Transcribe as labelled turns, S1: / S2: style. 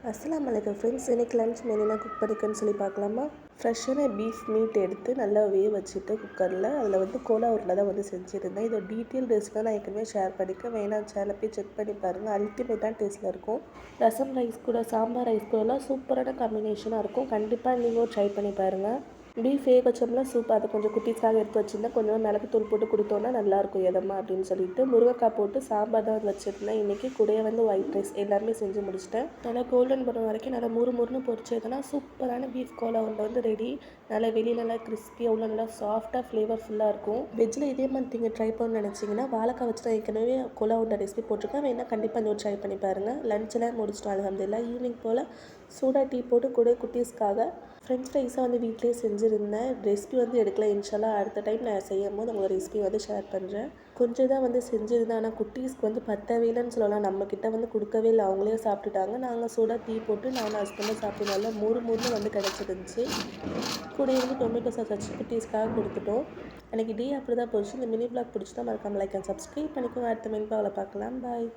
S1: அஸ்ஸலாமு அலைக்கும் ஃப்ரெண்ட்ஸ். இன்றைக்கி லன்ச் மெனு நான் குக் பண்ணிக்கன்னு சொல்லி பார்க்கலாமா. ஃப்ரெஷ்ஷான பீஃப் மீட் எடுத்து நல்லா வேக வச்சுட்டு குக்கரில் அதில் கோலா உருண்டை தான் செஞ்சுருந்தேன். இதோட டீட்டெயில் ரெசிபி நான் ஏற்கனவே ஷேர் பண்ணிக்க வேணாம், சேனல் போய் செக் பண்ணி பாருங்கள். அல்டிமேட்டான டேஸ்ட்டில் இருக்கும். ரசம் ரைஸ் கூட சாம்பார் ரைஸ் கூடலாம் சூப்பரான காம்பினேஷனாக இருக்கும். கண்டிப்பாக நீங்கள் ட்ரை பண்ணி பாருங்கள். பீஃப் வேக வச்சோம்னா சூப் அதை கொஞ்சம் குட்டீஸ்க்காக எடுத்து வச்சுருந்தேன். கொஞ்சம் மிளகுத்தூள் போட்டு கொடுத்தோன்னா நல்லாயிருக்கும் எதமா அப்படின்னு சொல்லிட்டு முருங்கைக்காய் போட்டு சாம்பார் தான் வச்சுருந்தேன். இன்றைக்கி கூடயே ஒயிட் ரைஸ் எல்லாருமே செஞ்சு முடிச்சிட்டேன். நல்லா கோல்டன் படம் வரைக்கும் நல்லா முறுமுறுன்னு பொரிச்சதுன்னா சூப்பரான பீஃப் கோலா உருண்டை ரெடி. நல்லா வெளியில் நல்லா கிறிஸ்பியாக உள்ள நல்லா சாஃப்டாக ஃப்ளேவர்ஃபுல்லாக இருக்கும். வெஜ்ஜில் இதே மாதிரி நீங்கள் ட்ரை பண்ணணும்னு நினச்சிங்கன்னா வாழைக்காய் வச்சு தான் ஏற்கனவே கோலா உருண்டை ரெசிபி போட்டிருக்கேன். வேணால் கண்டிப்பாக இன்னும் ட்ரை பண்ணி பாருங்கள். லஞ்செல்லாம் முடிச்சிட்டோம் அல்ஹம்துலில்லாஹ். ஈவினிங் போல் சூடாக டீ போட்டு கூட குட்டீஸ்க்காக ஃப்ரெஞ்ச் ஃப்ரைஸாக வீட்டிலே செஞ்சுருந்தேன். ரெசிபி எடுக்கல. இன்ஷால்லா அடுத்த டைம் நான் செய்யும் போது உங்கள் ரெசிபி ஷேர் பண்ணுறேன். கொஞ்சம் தான் செஞ்சுருந்தேன். ஆனால் குட்டீஸ்க்கு பத்தவே இல்லைன்னு சொல்லலாம். நம்மக்கிட்ட கொடுக்கவே இல்லை, அவங்களே சாப்பிட்டுட்டாங்க. நாங்கள் சூடாக டீ போட்டு நானும் ஹஸ்பண்டும் சாப்பிட்டு நல்லா முறுமுறுன்னு கிடச்சிருந்துச்சு. கூட டொமேட்டோ சாஸ் வச்சு குட்டீஸ்க்காக கொடுத்துட்டோம். எனக்கு டே அப்படி தான் போச்சு. இந்த மினி பிளாக் பிடிச்சி தான் மறக்காமல் லைக் அண்ட் சப்ஸ்கிரைப் பண்ணிக்கோங்க. அடுத்த மினி பிளாகில் பார்க்கலாம். பாய்.